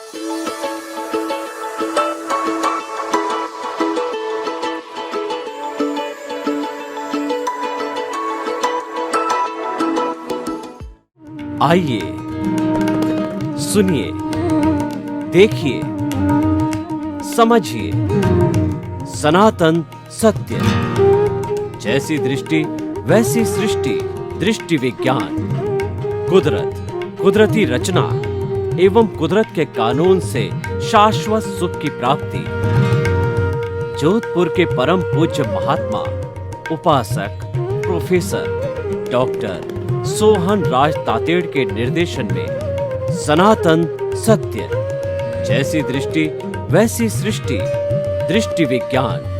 आइए, सुनिए, देखिए, समझिए सनातन सत्य। जैसी दृष्टि वैसी सृष्टि, दृष्टि विज्ञान। कुदरत, कुदरती रचना एवं कुदरत के कानून से शाश्वत सुख की प्राप्ति। जोधपुर के परम पूज्य महात्मा उपासक प्रोफेसर डॉक्टर सोहन राज तातेड़ के निर्देशन में सनातन सत्य। जैसी दृष्टि वैसी सृष्टि, दृष्टि विज्ञान।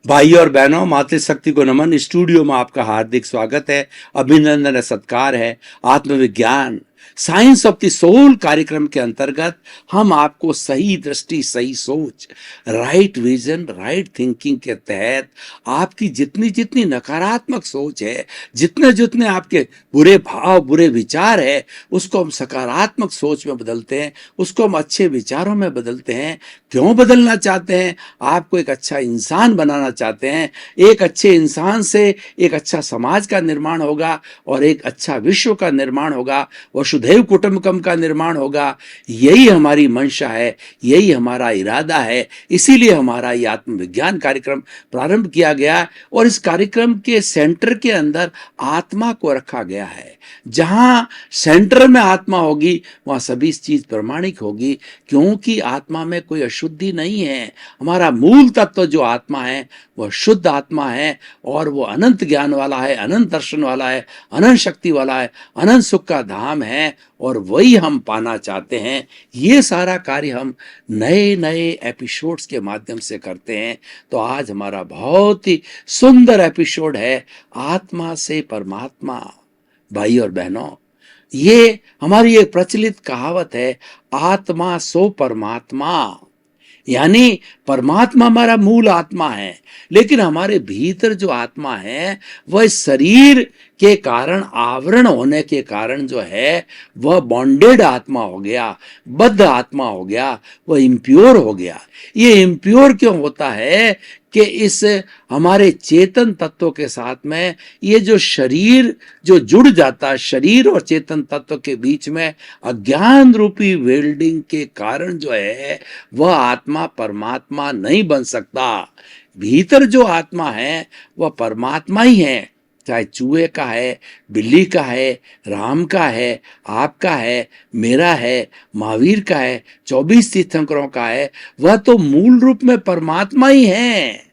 भाई और बहनों, मातृशक्ति को नमन। स्टूडियो में आपका हार्दिक स्वागत है, अभिनंदन है, सत्कार है। आत्मविज्ञान, साइंस ऑफ द सोल कार्यक्रम के अंतर्गत हम आपको सही दृष्टि, सही सोच, राइट विजन, राइट थिंकिंग के तहत आपकी जितनी जितनी नकारात्मक सोच है, जितने जितने आपके बुरे भाव, बुरे विचार है, उसको हम सकारात्मक सोच में बदलते हैं, उसको हम अच्छे विचारों में बदलते हैं। क्यों बदलना चाहते हैं? आपको एक अच्छा इंसान बनाना चाहते हैं। एक अच्छे इंसान से एक अच्छा समाज का निर्माण होगा और एक अच्छा विश्व का निर्माण होगा, वसुधैव कुटुंबकम का निर्माण होगा। यही हमारी मंशा है, यही हमारा इरादा है। इसीलिए हमारा ये आत्मविज्ञान कार्यक्रम प्रारंभ किया गया और इस कार्यक्रम के सेंटर के अंदर आत्मा को रखा गया है। जहां सेंटर में आत्मा होगी वहां सभी चीज प्रमाणिक होगी, क्योंकि आत्मा में कोई अशुद्धि नहीं है। हमारा मूल तत्व जो आत्मा है वह शुद्ध आत्मा है और वो अनंत ज्ञान वाला है, अनंत दर्शन वाला है, अनंत शक्ति वाला है, अनंत सुख का धाम है और वही हम पाना चाहते हैं। ये सारा कार्य हम नए नए एपिसोड्स के माध्यम से करते हैं। तो आज हमारा बहुत ही सुंदर एपिसोड है, आत्मा से परमात्मा। भाई और बहनों, ये हमारी एक प्रचलित कहावत है, आत्मा सो परमात्मा। यानी परमात्मा हमारा मूल आत्मा है, लेकिन हमारे भीतर जो आत्मा है वह शरीर के कारण, आवरण होने के कारण जो है वह बॉन्डेड आत्मा हो गया, बद्ध आत्मा हो गया, वह इम्प्योर हो गया। ये इम्प्योर क्यों होता है कि इस हमारे चेतन तत्व के साथ में ये जो शरीर जो जुड़ जाता है, शरीर और चेतन तत्व के बीच में अज्ञान रूपी वेल्डिंग के कारण जो है वह आत्मा परमात्मा नहीं बन सकता। भीतर जो आत्मा है वह परमात्मा ही है, चाहे चूहे का है, बिल्ली का है, राम का है, आपका है, मेरा है, महावीर का है, 24 तीर्थंकरों का है, वह तो मूल रूप में परमात्मा ही है।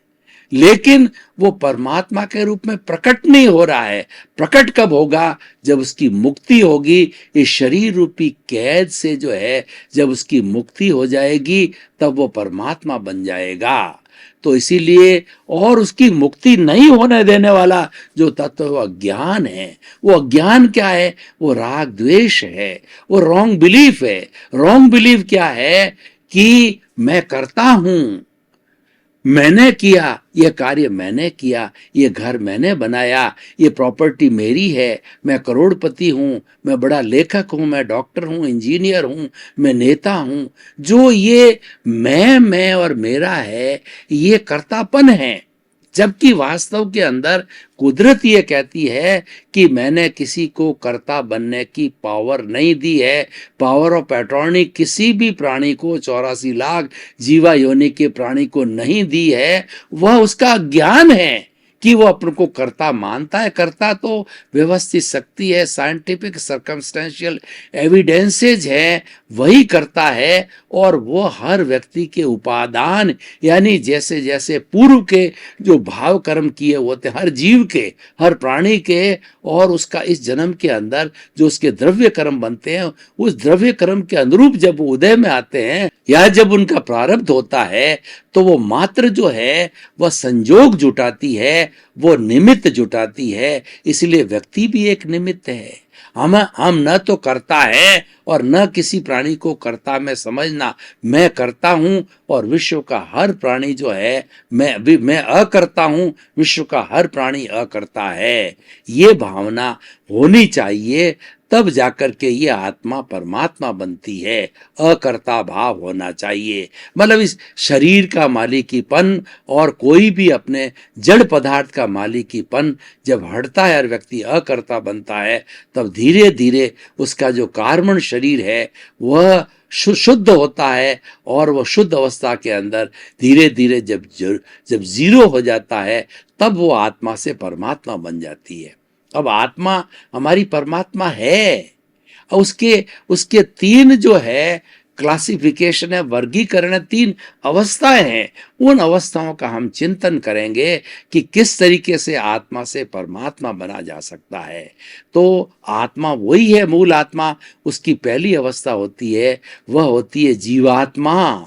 लेकिन वो परमात्मा के रूप में प्रकट नहीं हो रहा है। प्रकट कब होगा? जब उसकी मुक्ति होगी, इस शरीर रूपी कैद से जो है, जब उसकी मुक्ति हो जाएगी तब वो परमात्मा बन जाएगा। तो इसीलिए, और उसकी मुक्ति नहीं होने देने वाला जो तत्व वो अज्ञान है। वो अज्ञान क्या है? वो राग द्वेष है, वो रॉन्ग बिलीफ है। रॉन्ग बिलीफ क्या है? कि मैं करता हूं, मैंने किया, ये कार्य मैंने किया, ये घर मैंने बनाया, ये प्रॉपर्टी मेरी है, मैं करोड़पति हूं, मैं बड़ा लेखक हूं, मैं डॉक्टर हूं, इंजीनियर हूं, मैं नेता हूं। जो ये मैं और मेरा है, ये कर्तापन है। जबकि वास्तव के अंदर कुदरत ये कहती है कि मैंने किसी को कर्ता बनने की पावर नहीं दी है। पावर ऑफ अटॉर्नी किसी भी प्राणी को, 84 लाख जीवा योनि के प्राणी को नहीं दी है। वह उसका ज्ञान है कि वो अपन को कर्ता मानता है। कर्ता तो व्यवस्थित शक्ति है, साइंटिफिक सर्कमस्टेंशियल एविडेंसेज है, वही करता है। और वो हर व्यक्ति के उपादान, यानी जैसे जैसे पूर्व के जो भाव कर्म किए होते, हर जीव के, हर प्राणी के, और उसका इस जन्म के अंदर जो उसके द्रव्य कर्म बनते हैं, उस द्रव्य कर्म के अनुरूप जब वो उदय में आते हैं या जब उनका प्रारब्ध होता है, तो वो मात्र जो है वह संजोग जुटाती है, वो निमित्त जुटाती है। इसलिए व्यक्ति भी एक निमित्त है। हम न तो करता है और न किसी प्राणी को कर्ता में समझना। मैं करता हूं और विश्व का हर प्राणी जो है, मैं अकर्ता हूं, विश्व का हर प्राणी अकर्ता है। ये भावना होनी चाहिए, तब जाकर के ये आत्मा परमात्मा बनती है। अकर्ता भाव होना चाहिए, मतलब इस शरीर का मालिकीपन और कोई भी अपने जड़ पदार्थ का मालिकीपन जब हटता है और व्यक्ति अकर्ता बनता है, तब धीरे धीरे उसका जो कार्बन शरीर है वह शुद्ध होता है, और वह शुद्ध अवस्था के अंदर धीरे धीरे जब जीरो हो जाता है, तब वो आत्मा से परमात्मा बन जाती है। अब आत्मा हमारी परमात्मा है। उसके उसके तीन जो है क्लासिफिकेशन है, वर्गीकरण है, तीन अवस्थाएं हैं। उन अवस्थाओं का हम चिंतन करेंगे कि किस तरीके से आत्मा से परमात्मा बना जा सकता है। तो आत्मा वही है, मूल आत्मा। उसकी पहली अवस्था होती है, वह होती है जीवात्मा।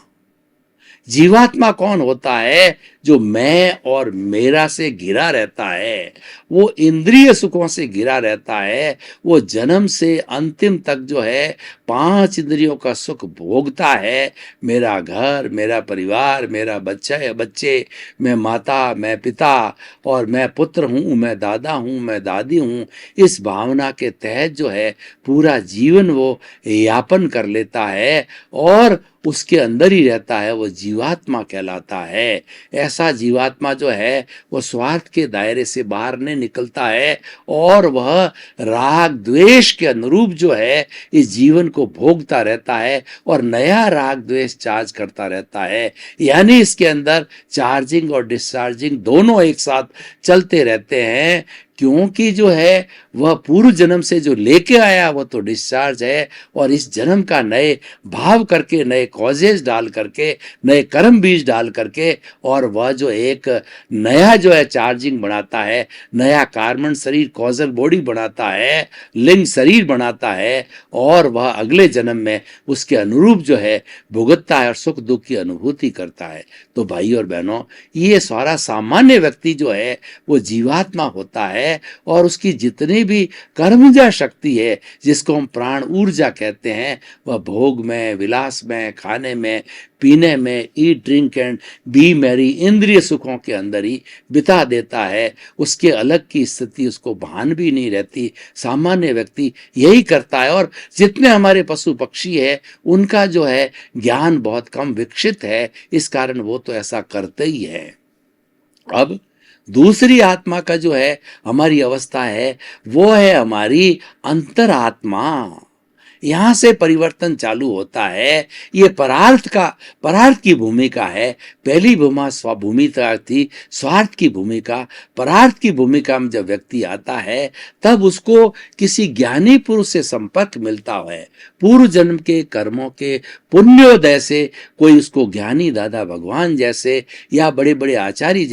जीवात्मा कौन होता है? जो मैं और मेरा से घिरा रहता है, वो इंद्रिय सुखों से घिरा रहता है, वो जन्म से अंतिम तक जो है 5 इंद्रियों का सुख भोगता है। मेरा घर, मेरा परिवार, मेरा बच्चा या बच्चे, मैं माता, मैं पिता, और मैं पुत्र हूँ, मैं दादा हूँ, मैं दादी हूँ। इस भावना के तहत जो है पूरा जीवन वो यापन कर लेता है और उसके अंदर ही रहता है, वो जीवात्मा कहलाता है। ऐसा जीवात्मा जो है वो स्वार्थ के दायरे से बाहर नहीं निकलता है, और वह राग द्वेष के अनुरूप जो है इस जीवन को भोगता रहता है और नया राग द्वेष चार्ज करता रहता है। यानी इसके अंदर चार्जिंग और डिस्चार्जिंग दोनों एक साथ चलते रहते हैं, क्योंकि जो है वह पूर्व जन्म से जो लेके आया वो तो डिस्चार्ज है, और इस जन्म का नए भाव करके, नए कॉजेज डाल करके, नए कर्म बीज डाल करके, और वह जो एक नया जो है चार्जिंग बनाता है, नया कार्बन शरीर, कॉजल बॉडी बनाता है, लिंग शरीर बनाता है, और वह अगले जन्म में उसके अनुरूप जो है भुगतता है और सुख दुख की अनुभूति करता है। तो भाई और बहनों, ये सारा सामान्य व्यक्ति जो है वो जीवात्मा होता है, और उसकी जितनी भी कर्मजा शक्ति है, जिसको हम प्राण ऊर्जा कहते हैं, वह भोग में, विलास में, खाने में, पीने में, eat drink and B Mary, इंद्रिय सुखों के अंदर ही बिता देता है। उसके अलग की स्थिति उसको भान भी नहीं रहती। सामान्य व्यक्ति यही करता है, और जितने हमारे पशु पक्षी है उनका जो है ज्ञान बहुत कम विकसित है, इस कारण वो तो ऐसा करते ही है। अब दूसरी आत्मा का जो है हमारी अवस्था है, वो है हमारी अंतरात्मा। यहां से परिवर्तन चालू होता है। ये परार्थ की भूमिका है। पहली भूमिका थी स्वार्थ की भूमिका। परार्थ की भूमिका में जब व्यक्ति आता है, तब उसको किसी ज्ञानी पुरुष से संपर्क मिलता है। पूर्व जन्म के कर्मों के पुण्योदय से कोई उसको ज्ञानी दादा भगवान जैसे, या बड़े बड़े आचार्य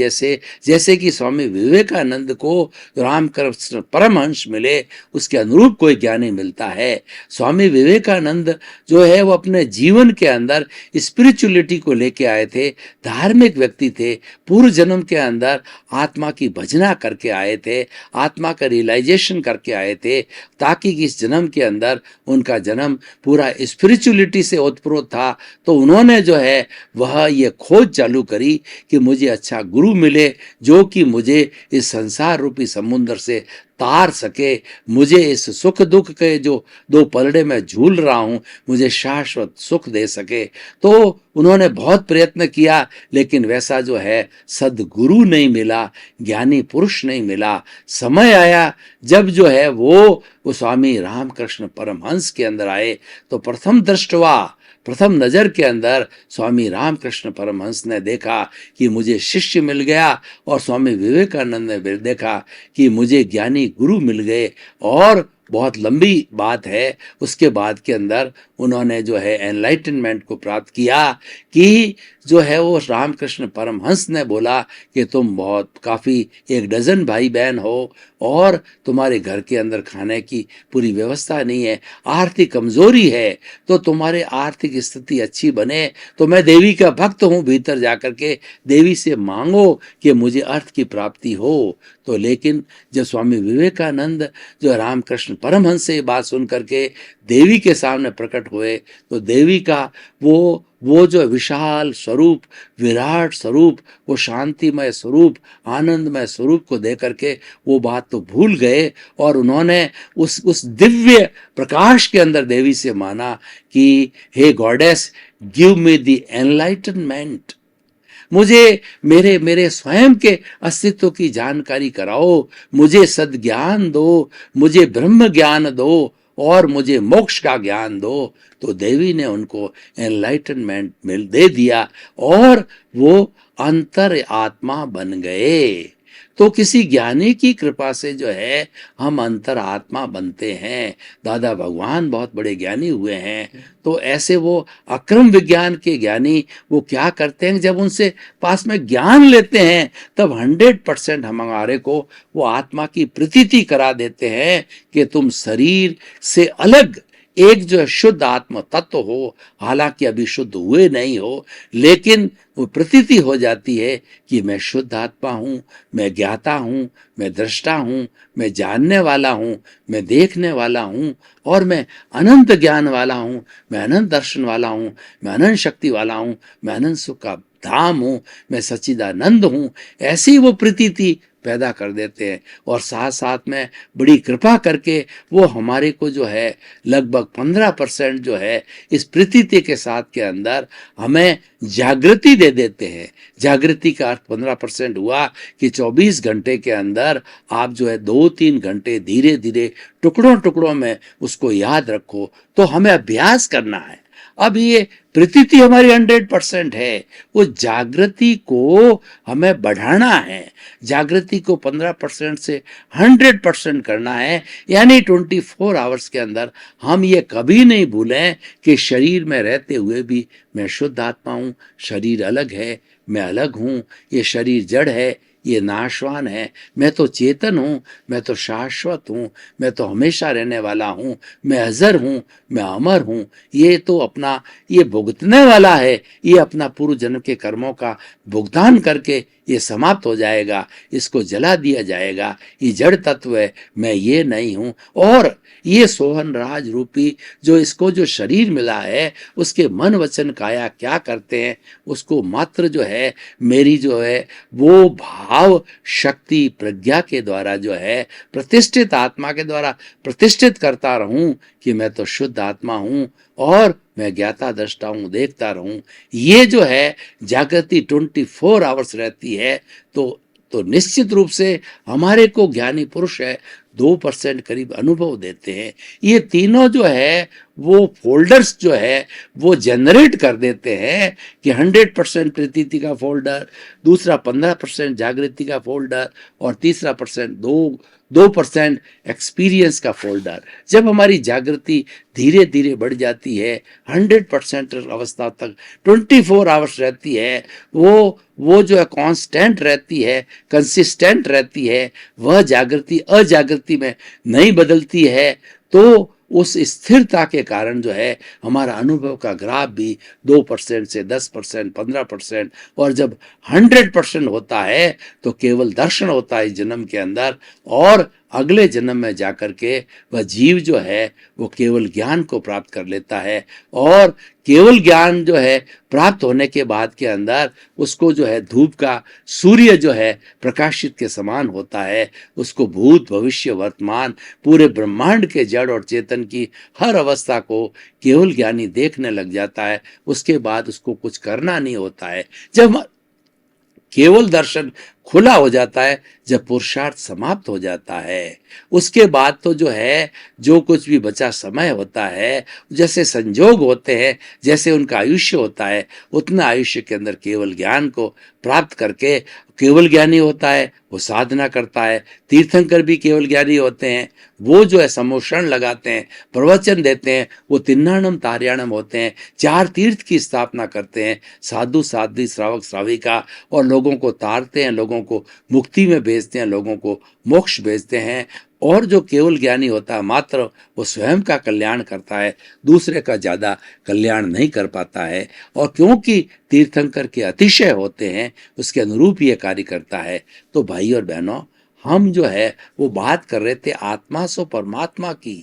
जैसे कि स्वामी विवेकानंद को रामकृष्ण परमहंस मिले, उसके अनुरूप कोई ज्ञानी मिलता है। स्वामी विवेकानंद जो है वो अपने जीवन के अंदर स्पिरिचुअलिटी को लेके आए थे, धार्मिक व्यक्ति थे। पूर्व जन्म के अंदर आत्मा की भजना करके आए थे, आत्मा का रियलाइजेशन करके आए थे, ताकि इस जन्म के अंदर उनका जन्म पूरा स्पिरिचुअलिटी से ओतप्रोत था। तो उन्होंने जो है वह ये खोज चालू करी कि मुझे अच्छा गुरु मिले, जो कि मुझे इस संसार रूपी समुद्र से तार सके, मुझे इस सुख दुख के जो दो पलड़े में झूल रहा हूं, मुझे शाश्वत सुख दे सके। तो उन्होंने बहुत प्रयत्न किया, लेकिन वैसा जो है सदगुरु नहीं मिला, ज्ञानी पुरुष नहीं मिला। समय आया जब जो है वो स्वामी रामकृष्ण परमहंस के अंदर आए, तो प्रथम नजर के अंदर स्वामी रामकृष्ण परमहंस ने देखा कि मुझे शिष्य मिल गया, और स्वामी विवेकानंद ने देखा कि मुझे ज्ञानी गुरु मिल गए। और बहुत लंबी बात है, उसके बाद के अंदर उन्होंने जो है एनलाइटनमेंट को प्राप्त किया कि जो है वो रामकृष्ण परमहंस ने बोला कि तुम बहुत काफ़ी 1 डज़न भाई बहन हो और तुम्हारे घर के अंदर खाने की पूरी व्यवस्था नहीं है, आर्थिक कमजोरी है, तो तुम्हारे आर्थिक स्थिति अच्छी बने तो मैं देवी का भक्त हूँ, भीतर जाकर के देवी से मांगो कि मुझे अर्थ की प्राप्ति हो। तो लेकिन जब स्वामी विवेकानंद जो रामकृष्ण परमहंस से ये बात सुन करके देवी के सामने प्रकट हुए तो देवी का वो जो विशाल स्वरूप, विराट स्वरूप, वो शांतिमय स्वरूप, आनंदमय स्वरूप को देख करके वो बात तो भूल गए और उन्होंने उस दिव्य प्रकाश के अंदर देवी से माना कि हे goddess, give me the enlightenment, मुझे मेरे मेरे स्वयं के अस्तित्व की जानकारी कराओ, मुझे सद्ज्ञान दो, मुझे ब्रह्म ज्ञान दो और मुझे मोक्ष का ज्ञान दो। तो देवी ने उनको एनलाइटनमेंट मिल दे दिया और वो अंतर आत्मा बन गए। तो किसी ज्ञानी की कृपा से जो है हम अंतर आत्मा बनते हैं। दादा भगवान बहुत बड़े ज्ञानी हुए हैं, तो ऐसे वो अक्रम विज्ञान के ज्ञानी वो क्या करते हैं, जब उनसे पास में ज्ञान लेते हैं तब 100% हमारे को वो आत्मा की प्रतीति करा देते हैं कि तुम शरीर से अलग एक जो शुद्ध आत्म तत्व हो, हालांकि अभी शुद्ध हुए नहीं हो, लेकिन वो प्रतीति हो जाती है कि मैं शुद्ध आत्मा हूँ, मैं ज्ञाता हूँ, मैं दृष्टा हूँ, मैं जानने वाला हूँ, मैं देखने वाला हूँ और मैं अनंत ज्ञान वाला हूँ, मैं अनंत दर्शन वाला हूँ, मैं अनंत शक्ति वाला हूँ, मैं अनंत सुख का धाम हूँ, मैं सच्चिदानंद हूँ। ऐसी वो प्रतीति पैदा कर देते हैं और साथ साथ में बड़ी कृपा करके वो हमारे को जो है लगभग 15% जो है इस प्रतीति के साथ के अंदर हमें जागृति दे देते हैं। जागृति का अर्थ 15% हुआ कि 24 घंटे के अंदर आप जो है 2-3 घंटे धीरे धीरे टुकड़ों टुकड़ों में उसको याद रखो। तो हमें अभ्यास करना है। अब ये प्रतीति हमारी 100% है, वो जागृति को हमें बढ़ाना है, जागृति को 15% से 100% करना है। यानी 24 आवर्स के अंदर हम ये कभी नहीं भूलें कि शरीर में रहते हुए भी मैं शुद्ध आत्मा हूँ, शरीर अलग है, मैं अलग हूँ, ये शरीर जड़ है, ये नाशवान है, मैं तो चेतन हूँ, मैं तो शाश्वत हूँ, मैं तो हमेशा रहने वाला हूँ, मैं अजर हूँ, मैं अमर हूँ। ये तो अपना ये भुगतने वाला है, ये अपना पूर्व जन्म के कर्मों का भुगतान करके ये समाप्त हो जाएगा, इसको जला दिया जाएगा, ये जड़ तत्व है, मैं ये नहीं हूँ। और ये सोहन राज रूपी जो इसको जो शरीर मिला है उसके मन वचन काया क्या करते हैं, उसको मात्र जो है मेरी जो है वो भाव शक्ति प्रज्ञा के द्वारा जो है प्रतिष्ठित आत्मा के द्वारा प्रतिष्ठित करता रहूं कि मैं तो शुद्ध आत्मा हूं और मैं ज्ञाता दृष्टा हूं, देखता रहूं। ये जो है जागृति 24 आवर्स रहती है। तो निश्चित रूप से हमारे को ज्ञानी पुरुष है 2% करीब अनुभव देते हैं। ये तीनों जो है वो फोल्डर्स जो है वो जनरेट कर देते हैं कि 100% प्रतीति का फोल्डर, दूसरा 15% जागृति का फोल्डर और तीसरा परसेंट 2% एक्सपीरियंस का फोल्डर। जब हमारी जागृति धीरे धीरे बढ़ जाती है 100% अवस्था तक 24 आवर्स रहती है, वो जो है कांस्टेंट रहती है, कंसिस्टेंट रहती है, वह जागृति अजागृति में नहीं बदलती है। तो उस स्थिरता के कारण जो है हमारा अनुभव का ग्राफ भी 2% से 10%, 15% और जब 100% होता है तो केवल दर्शन होता है इस जन्म के अंदर और अगले जन्म में जाकर के वह जीव जो है वो केवल ज्ञान को प्राप्त कर लेता है। और केवल ज्ञान जो है प्राप्त होने के बाद के अंदर उसको जो है धूप का सूर्य जो है प्रकाशित के समान होता है। उसको भूत भविष्य वर्तमान पूरे ब्रह्मांड के जड़ और चेतन की हर अवस्था को केवल ज्ञानी देखने लग जाता है। उसके बाद उसको कुछ करना नहीं होता है। जब केवल दर्शन खुला हो जाता है जब पुरुषार्थ समाप्त हो जाता है। उसके बाद तो जो है, जो कुछ भी बचा समय होता है, जैसे संजोग होते हैं, जैसे उनका आयुष्य होता है, उतना आयुष्य के अंदर केवल ज्ञान को प्राप्त करके केवल ज्ञानी होता है, वो साधना करता है। तीर्थंकर भी केवल ज्ञानी होते हैं, वो जो है समोषण लगाते हैं, प्रवचन देते हैं, वो तिन्नाणम तार्याणम होते हैं, 4 तीर्थ की स्थापना करते हैं, साधु साध्वी श्रावक श्राविका, और लोगों को तारते हैं, लोगों को मुक्ति में भेजते हैं, लोगों को मोक्ष भेजते हैं। और जो केवल ज्ञानी होता है मात्र वो स्वयं का कल्याण करता है, दूसरे का ज्यादा कल्याण नहीं कर पाता है। और क्योंकि तीर्थंकर के अतिशय होते हैं, उसके अनुरूप ये कार्य करता है। तो भाई और बहनों, हम जो है वो बात कर रहे थे आत्मा सो परमात्मा की,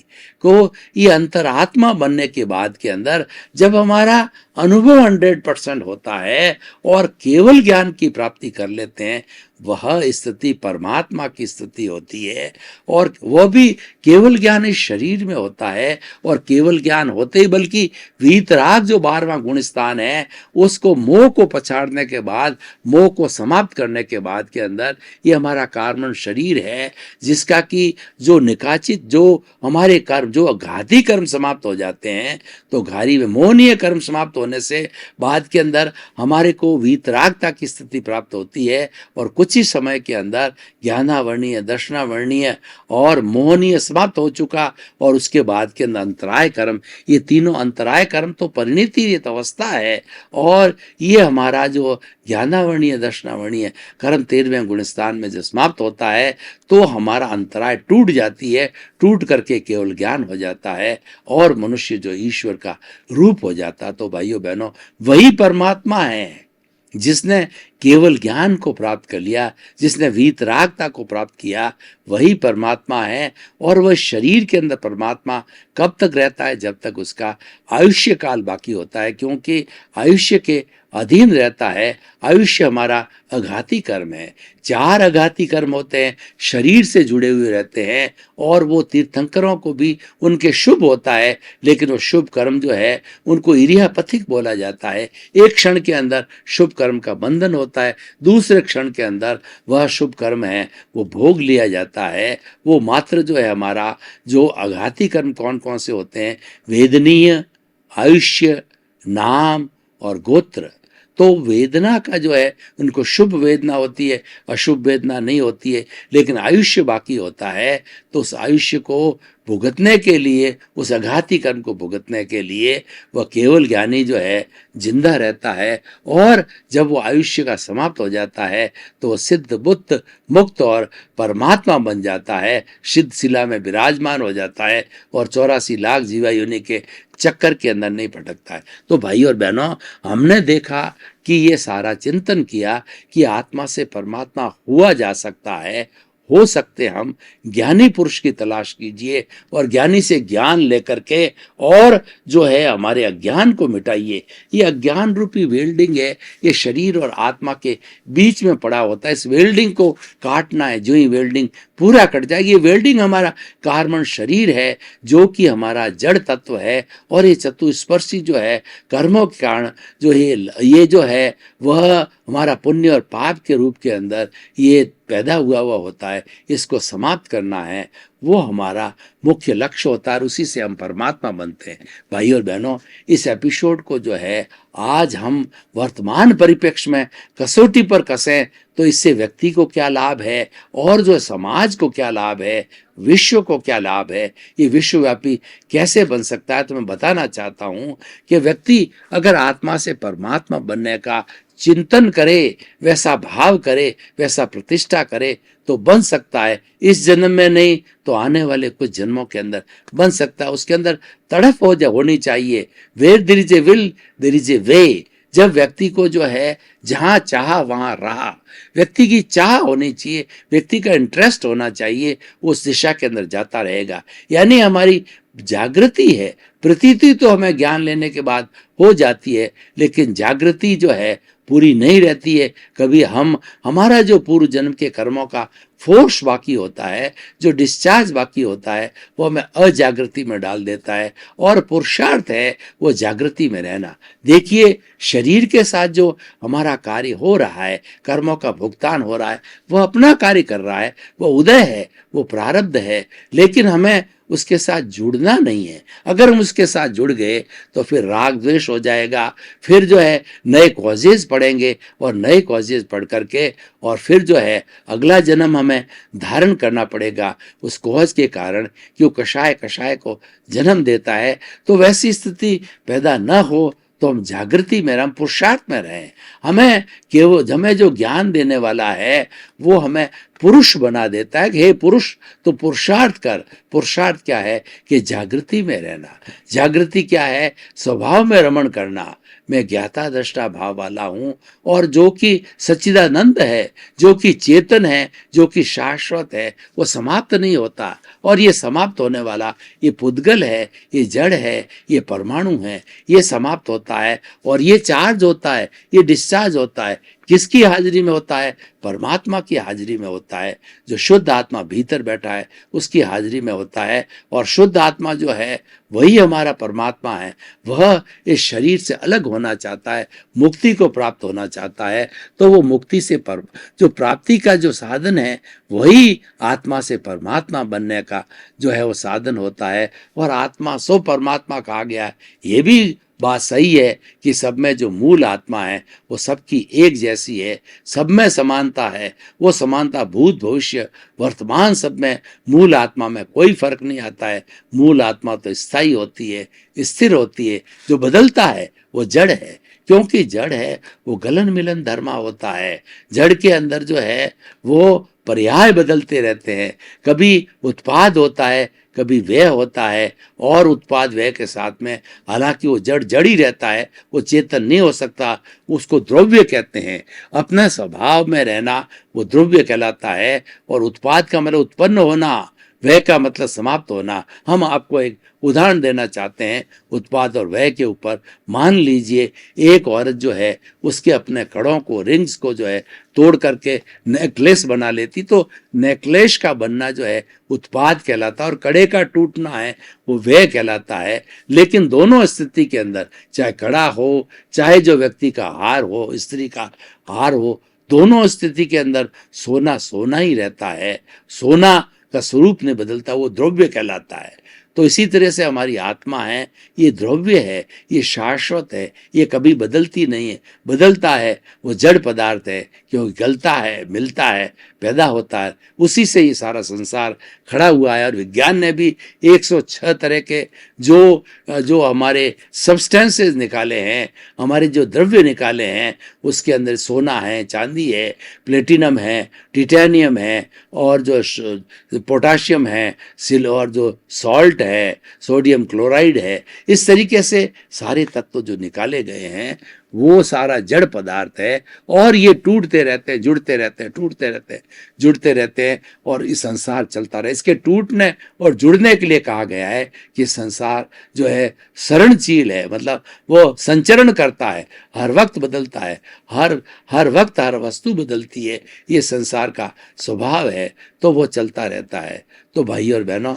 को ये अंतरात्मा बनने के बाद के अंदर जब हमारा अनुभव 100% होता है और केवल ज्ञान की प्राप्ति कर लेते हैं, वह स्थिति परमात्मा की स्थिति होती है। और वह भी केवल ज्ञान इस शरीर में होता है, और केवल ज्ञान होते ही बल्कि वीतराग जो 12वां गुण स्थान है, उसको मोह को पछाड़ने के बाद, मोह को समाप्त करने के बाद के अंदर ये हमारा कार्बन शरीर है, जिसका कि जो निकाचित, जो हमारे कर्म, जो घाती कर्म समाप्त हो जाते हैं, तो घारी में मोहनीय कर्म समाप्त होने से बाद के अंदर हमारे को वीतरागता की स्थिति प्राप्त होती है। और कुछ ही समय के अंदर ज्ञानावर्णीय, दर्शनावर्णीय और मोहनीय समाप्त हो चुका, और उसके बाद के अंदर अंतराय कर्म, ये तीनों अंतराय कर्म तो परिणति अवस्था है। और ये हमारा जो ज्ञानावर्णीय, दर्शनावर्णीय कर्म 13वें गुणस्थान में जब समाप्त होता है, तो हमारा अंतराय टूट जाती है, टूट करके केवल ज्ञान हो जाता है, और मनुष्य जो ईश्वर का रूप हो जाता है। तो भाइयों बहनों, वही परमात्मा है जिसने केवल ज्ञान को प्राप्त कर लिया, जिसने वीतरागता को प्राप्त किया, वही परमात्मा है। और वह शरीर के अंदर परमात्मा कब तक रहता है? जब तक उसका आयुष्य काल बाकी होता है, क्योंकि आयुष्य के अधीन रहता है। आयुष्य हमारा अघाती कर्म है, 4 अघाती कर्म होते हैं, शरीर से जुड़े हुए रहते हैं। और वो तीर्थंकरों को भी उनके शुभ होता है, लेकिन वो शुभ कर्म जो है उनको इरियापथिक बोला जाता है। एक क्षण के अंदर शुभ कर्म का बंधन होता है, दूसरे क्षण के अंदर वह शुभ कर्म है वो भोग लिया जाता है। वो मात्र जो है हमारा जो अघाती कर्म कौन कौन से होते हैं? वेदनीय, आयुष्य, नाम और गोत्र। तो वेदना का जो है उनको शुभ वेदना होती है, अशुभ वेदना नहीं होती है, लेकिन आयुष्य बाकी होता है। तो उस आयुष्य को भुगतने के लिए, उस अघाती कर्म को भुगतने के लिए वह केवल ज्ञानी जो है जिंदा रहता है। और जब वो आयुष्य का समाप्त हो जाता है तो वो सिद्ध बुद्ध मुक्त और परमात्मा बन जाता है, सिद्ध शिला में विराजमान हो जाता है, और 84 लाख जीवा योनि के चक्कर के अंदर नहीं भटकता है। तो भाई और बहनों, हमने देखा कि ये सारा चिंतन किया कि आत्मा से परमात्मा हुआ जा सकता है, हो सकते हम। ज्ञानी पुरुष की तलाश कीजिए और ज्ञानी से ज्ञान लेकर के और जो है हमारे अज्ञान को मिटाइए। ये अज्ञान रूपी वेल्डिंग है, ये शरीर और आत्मा के बीच में पड़ा होता है। इस वेल्डिंग को काटना है। जो ही वेल्डिंग पूरा कट जाएगी, ये वेल्डिंग हमारा कार्बन शरीर है, जो कि हमारा जड़ तत्व है। और ये चतुस्पर्शी जो है कर्मों के कारण जो ये जो है वह हमारा पुण्य और पाप के रूप के अंदर ये पैदा हुआ होता है। इसको समाप्त करना है, वो हमारा मुख्य लक्ष्य होता है, और उसी से हम परमात्मा बनते हैं। भाई और बहनों, इस एपिसोड को जो है आज हम वर्तमान परिप्रेक्ष्य में कसौटी पर कसें तो इससे व्यक्ति को क्या लाभ है, और जो समाज को क्या लाभ है, विश्व को क्या लाभ है, ये विश्वव्यापी कैसे बन सकता है। तो मैं बताना चाहता हूं कि व्यक्ति अगर आत्मा से परमात्मा बनने का चिंतन करे, वैसा भाव करे, वैसा प्रतिष्ठा करे, तो बन सकता है। इस जन्म में नहीं तो आने वाले कुछ जन्मों के अंदर बन सकता है। उसके अंदर तड़प होनी चाहिए। Where there is a will there is a way. जब व्यक्ति को जो है जहां चाहा वहां रहा, व्यक्ति की चाह होनी चाहिए, व्यक्ति का इंटरेस्ट होना चाहिए, उस दिशा के अंदर जाता रहेगा। यानी हमारी जागृति है, प्रतीति तो हमें ज्ञान लेने के बाद हो जाती है, लेकिन जागृति जो है पूरी नहीं रहती है। कभी हमारा जो पूर्व जन्म के कर्मों का फोर्स बाकी होता है, जो डिस्चार्ज बाकी होता है, वो हमें अजागृति में डाल देता है। और पुरुषार्थ है वो जागृति में रहना। देखिए, शरीर के साथ जो हमारा कार्य हो रहा है, कर्मों का भुगतान हो रहा है, वो अपना कार्य कर रहा है, वो उदय है, वो प्रारब्ध है, लेकिन हमें उसके साथ जुड़ना नहीं है। अगर हम उसके साथ जुड़ गए तो फिर राग द्वेष हो जाएगा, फिर जो है नए कॉजेज पढ़ेंगे, और नए कॉजेज पढ़ करके और फिर जो है अगला जन्म हमें धारण करना पड़ेगा उस कॉज के कारण कि वो कषाय को जन्म देता है। तो वैसी स्थिति पैदा न हो तो हम जागृति में, हम पुरुषार्थ में रहें। हमें जो ज्ञान देने वाला है वो हमें पुरुष बना देता है कि हे पुरुष, तो पुरुषार्थ कर। पुरुषार्थ क्या है कि जागृति में रहना। जागृति क्या है? स्वभाव में रमण करना। मैं ज्ञाता दृष्टा भाव वाला हूं, और जो कि सच्चिदानंद है, जो कि चेतन है, जो कि शाश्वत है, वो समाप्त नहीं होता। और ये समाप्त होने वाला ये पुद्गल है, ये जड़ है, ये परमाणु है, ये समाप्त होता है। और ये चार्ज होता है, ये डिस्चार्ज होता है। किसकी हाजिरी में होता है? परमात्मा की हाजिरी में होता है। जो शुद्ध आत्मा भीतर बैठा है उसकी हाजिरी में होता है। और शुद्ध आत्मा जो है वही हमारा परमात्मा है। वह इस शरीर से अलग होना चाहता है, मुक्ति को प्राप्त होना चाहता है। तो वो मुक्ति से जो प्राप्ति का जो साधन है वही आत्मा से परमात्मा बनने का जो है वो साधन होता है। और आत्मा सो परमात्मा कहा गया है। ये भी बात सही है कि सब में जो मूल आत्मा है वो सबकी एक जैसी है, सब में समानता है। वो समानता भूत भविष्य वर्तमान सब में मूल आत्मा में कोई फर्क नहीं आता है। मूल आत्मा तो स्थायी होती है, स्थिर होती है। जो बदलता है वो जड़ है, क्योंकि जड़ है वो गलन मिलन धर्मा होता है। जड़ के अंदर जो है वो पर्याय बदलते रहते हैं। कभी उत्पाद होता है, कभी व्यय होता है, और उत्पाद व्यय के साथ में, हालांकि वो जड़ ही रहता है, वो चेतन नहीं हो सकता। उसको द्रव्य कहते हैं। अपने स्वभाव में रहना वो द्रव्य कहलाता है। और उत्पाद का मतलब उत्पन्न होना, व्यय का मतलब समाप्त होना। हम आपको एक उदाहरण देना चाहते हैं उत्पाद और व्यय के ऊपर। मान लीजिए एक औरत जो है उसके अपने कड़ों को, रिंग्स को जो है तोड़ करके नेकलेस बना लेती, तो नेकलेस का बनना जो है उत्पाद कहलाता है, और कड़े का टूटना है वो व्यय कहलाता है। लेकिन दोनों स्थिति के अंदर, चाहे कड़ा हो, चाहे जो व्यक्ति का हार हो, स्त्री का हार हो, दोनों स्थिति के अंदर सोना सोना ही रहता है। सोना का स्वरूप नहीं बदलता, वो द्रव्य कहलाता है। तो इसी तरह से हमारी आत्मा है, ये द्रव्य है, ये शाश्वत है, ये कभी बदलती नहीं है। बदलता है वो जड़ पदार्थ है, क्योंकि गलता है, मिलता है, पैदा होता है, उसी से ये सारा संसार खड़ा हुआ है। और विज्ञान ने भी 106 तरह के जो हमारे सब्सटेंसेस निकाले हैं, हमारे जो द्रव्य निकाले हैं, उसके अंदर सोना है, चांदी है, प्लेटिनम है, टिटेनियम है, और जो पोटाशियम है, और जो सॉल्ट है, सोडियम क्लोराइड है। इस तरीके से सारे तत्व जो निकाले गए हैं वो सारा जड़ पदार्थ है। और ये टूटते रहते हैं, जुड़ते रहते हैं, टूटते रहते हैं, जुड़ते रहते हैं, और इस संसार चलता रहे। इसके टूटने और जुड़ने के लिए कहा गया है कि संसार जो है सरणशील है, मतलब वो संचरण करता है, हर वक्त बदलता है, हर वक्त हर वस्तु बदलती है। ये संसार का स्वभाव है, तो वो चलता रहता है। तो भाई और बहनों,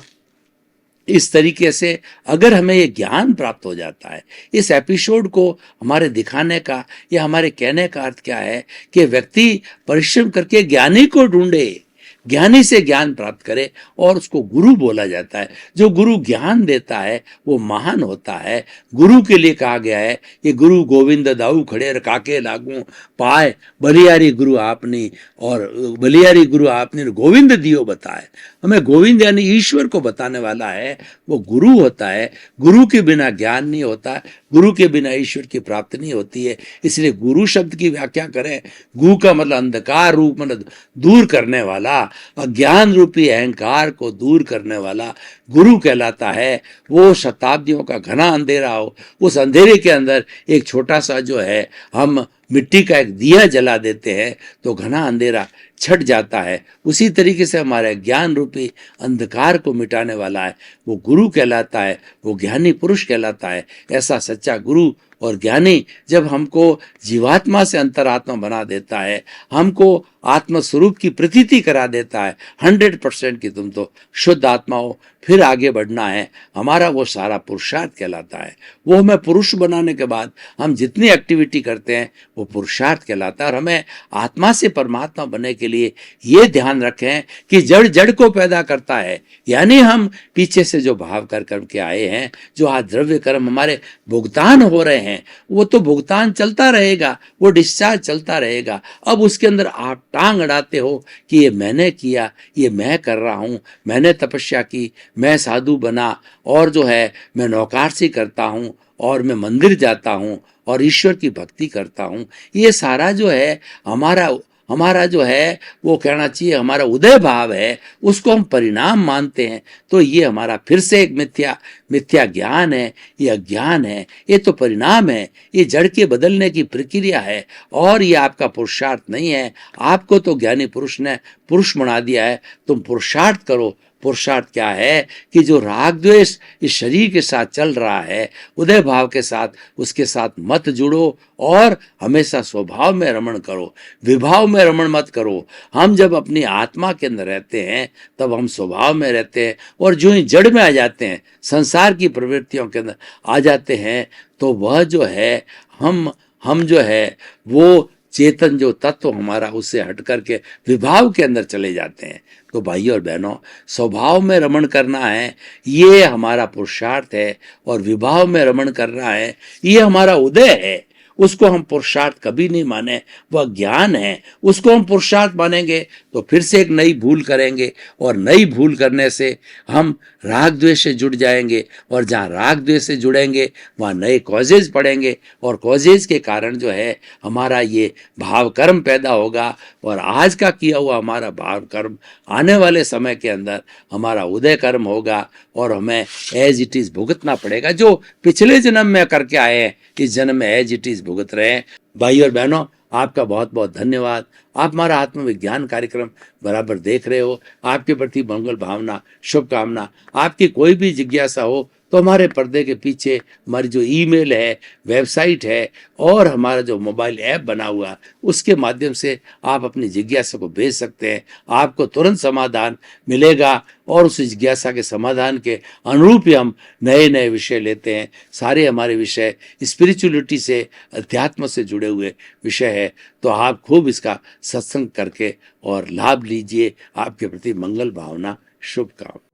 इस तरीके से अगर हमें ये ज्ञान प्राप्त हो जाता है, इस एपिसोड को हमारे दिखाने का या हमारे कहने का अर्थ क्या है कि व्यक्ति परिश्रम करके ज्ञानी को ढूंढे, ज्ञानी से ज्ञान प्राप्त करे, और उसको गुरु बोला जाता है। जो गुरु ज्ञान देता है वो महान होता है। गुरु के लिए कहा गया है कि गुरु गोविंद दाऊ खड़े काके लागू पाए, बलियारी गुरु आपने, और बलियारी गुरु आपने गोविंद दियो बताए। हमें गोविंद यानी ईश्वर को बताने वाला है, वो गुरु होता है। गुरु के बिना ज्ञान नहीं होता, गुरु के बिना ईश्वर की प्राप्ति नहीं होती है। इसलिए गुरु शब्द की व्याख्या करें, गु का मतलब अंधकार रूप, मतलब दूर करने वाला, अज्ञान रूपी अहंकार को दूर करने वाला गुरु कहलाता है। वो शताब्दियों का घना अंधेरा हो, उस अंधेरे के अंदर एक छोटा सा जो है हम मिट्टी का एक दिया जला देते हैं तो घना अंधेरा छट जाता है, उसी तरीके से हमारे ज्ञान रूपी अंधकार को मिटाने वाला है वो गुरु कहलाता है, वो ज्ञानी पुरुष कहलाता है। ऐसा सच्चा गुरु और ज्ञानी जब हमको जीवात्मा से अंतरात्मा बना देता है, हमको आत्म स्वरूप की प्रतीति करा देता है 100% की तुम तो शुद्ध आत्मा हो, फिर आगे बढ़ना है, हमारा वो सारा पुरुषार्थ कहलाता है। वो हमें पुरुष बनाने के बाद हम जितनी एक्टिविटी करते हैं वो पुरुषार्थ कहलाता है। और हमें आत्मा से परमात्मा बनने के लिए ये ध्यान रखें कि जड़ जड़ को पैदा करता है, यानी हम पीछे से जो भाव कर करके आए हैं, जो आज द्रव्य कर्म हमारे भुगतान हो रहे हैं, वो तो भुगतान चलता रहेगा, वो डिस्चार्ज चलता रहेगा। अब उसके अंदर आप टांग अड़ाते हो कि ये मैंने किया, ये मैं कर रहा हूं, मैंने तपस्या की, मैं साधु बना, और जो है मैं नौकारसी करता हूं, और मैं मंदिर जाता हूं, और ईश्वर की भक्ति करता हूं। ये सारा जो है हमारा जो है वो कहना चाहिए हमारा उदय भाव है, उसको हम परिणाम मानते हैं। तो ये हमारा फिर से एक मिथ्या ज्ञान है, ये अज्ञान है, ये तो परिणाम है, ये जड़ के बदलने की प्रक्रिया है, और ये आपका पुरुषार्थ नहीं है। आपको तो ज्ञानी पुरुष ने पुरुष बना दिया है, तुम पुरुषार्थ करो। पुरुषार्थ क्या है कि जो राग द्वेष इस शरीर के साथ चल रहा है, उदय भाव के साथ उसके साथ मत जुड़ो, और हमेशा स्वभाव में रमण करो, विभाव में रमण मत करो। हम जब अपनी आत्मा के अंदर रहते हैं तब हम स्वभाव में रहते हैं, और जो ही जड़ में आ जाते हैं, संसार की प्रवृत्तियों के अंदर आ जाते हैं, तो वह जो है हम जो है वो चेतन जो तत्व हमारा उससे हट करके विभाव के अंदर चले जाते हैं। तो भाइयों और बहनों, स्वभाव में रमण करना है, ये हमारा पुरुषार्थ है, और विभाव में रमण करना है, ये हमारा उदय है। उसको हम पुरुषार्थ कभी नहीं माने, वह ज्ञान है। उसको हम पुरुषार्थ मानेंगे तो फिर से एक नई भूल करेंगे, और नई भूल करने से हम राग द्वेष से जुड़ जाएंगे, और जहाँ राग द्वेष से जुड़ेंगे वहाँ नए कॉजेज पड़ेंगे, और कॉजेज के कारण जो है हमारा ये भाव कर्म पैदा होगा, और आज का किया हुआ हमारा भाव कर्म आने वाले समय के अंदर हमारा उदय कर्म होगा, और हमें एज इट इज भुगतना पड़ेगा। जो पिछले जन्म में करके आए हैं, इस जन्म में एज इट इज भुगत रहे हैं। भाई और बहनों, आपका बहुत बहुत धन्यवाद। आप हमारा आत्मविज्ञान कार्यक्रम बराबर देख रहे हो। आपके प्रति मंगल भावना, शुभकामना। आपकी कोई भी जिज्ञासा हो तो हमारे पर्दे के पीछे हमारी जो ईमेल है, वेबसाइट है, और हमारा जो मोबाइल ऐप बना हुआ, उसके माध्यम से आप अपनी जिज्ञासा को भेज सकते हैं। आपको तुरंत समाधान मिलेगा, और उस जिज्ञासा के समाधान के अनुरूप ही हम नए नए विषय लेते हैं। सारे हमारे विषय स्पिरिचुअलिटी से, अध्यात्म से जुड़े हुए विषय है। तो आप खूब इसका सत्संग करके और लाभ लीजिए। आपके प्रति मंगल भावना, शुभकामना।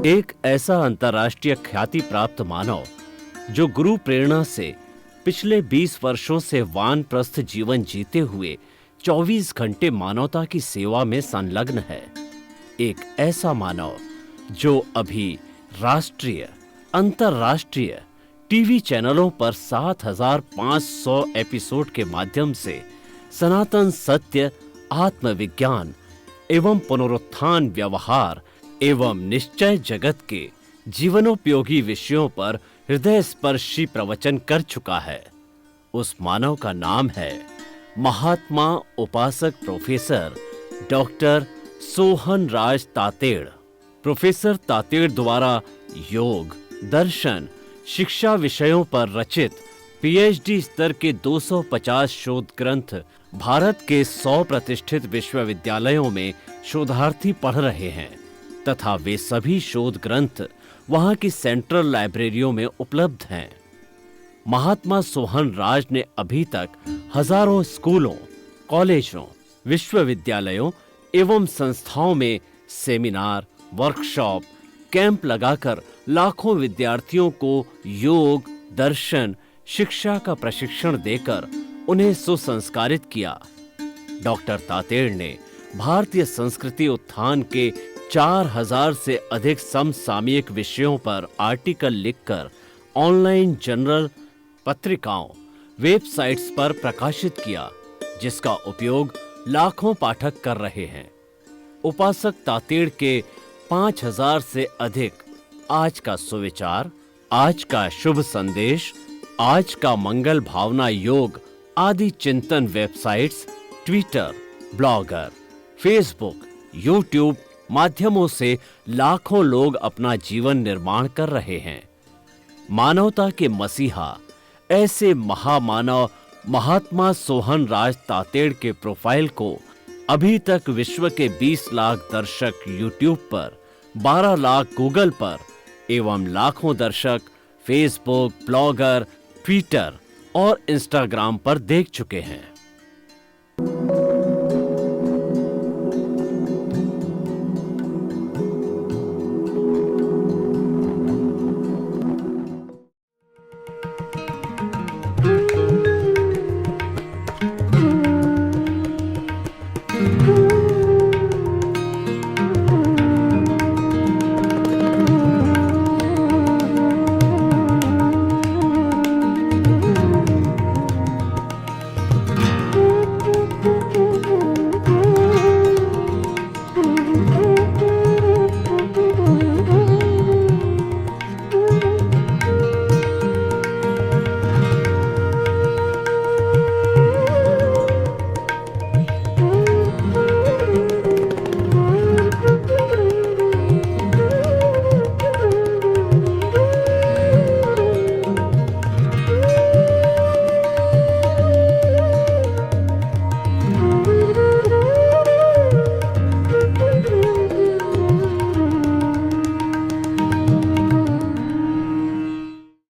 एक ऐसा अंतर्राष्ट्रीय ख्याति प्राप्त मानव जो गुरु प्रेरणा से पिछले 20 वर्षों से वानप्रस्थ जीवन जीते हुए 24 घंटे मानवता की सेवा में संलग्न है। एक ऐसा मानव जो अभी राष्ट्रीय, अंतर्राष्ट्रीय टीवी चैनलों पर 7,500 एपिसोड के माध्यम से सनातन सत्य, आत्मविज्ञान एवं पुनरुत्थान, व्यवहार एवं निश्चय जगत के जीवनोपयोगी विषयों पर हृदय स्पर्शी प्रवचन कर चुका है। उस मानव का नाम है महात्मा उपासक प्रोफेसर डॉक्टर सोहन राज तातेड़। प्रोफेसर तातेड़ द्वारा योग, दर्शन, शिक्षा विषयों पर रचित पीएचडी स्तर के 250 शोध ग्रंथ भारत के 100 प्रतिष्ठित विश्वविद्यालयों में शोधार्थी पढ़ रहे हैं, तथा वे सभी शोध ग्रंथ वहां की सेंट्रल लाइब्रेरियों में उपलब्ध हैं। महात्मा सोहन राज ने अभी तक हजारों स्कूलों, कॉलेजों, विश्वविद्यालयों एवं संस्थाओं में सेमिनार, वर्कशॉप, कैंप लगाकर लाखों विद्यार्थियों को योग, दर्शन, शिक्षा का प्रशिक्षण देकर उन्हें सुसंस्कारित किया। डॉक्टर तातेड़ ने भारतीय संस्कृति उत्थान के 4000 से अधिक समसामयिक विषयों पर आर्टिकल लिखकर ऑनलाइन जर्नल, पत्रिकाओं, वेबसाइट्स पर प्रकाशित किया, जिसका उपयोग लाखों पाठक कर रहे हैं। उपासक तातेड़ के 5000 से अधिक आज का सुविचार, आज का शुभ संदेश, आज का मंगल भावना योग आदि चिंतन websites, Twitter, blogger, Facebook, YouTube माध्यमों से लाखों लोग अपना जीवन निर्माण कर रहे हैं। मानवता के मसीहा ऐसे महामानव महात्मा सोहन राज तातेड़ के प्रोफाइल को अभी तक विश्व के 20 लाख दर्शक यूट्यूब पर, 12 लाख गूगल पर एवं लाखों दर्शक फेसबुक, ब्लॉगर, ट्विटर और इंस्टाग्राम पर देख चुके हैं।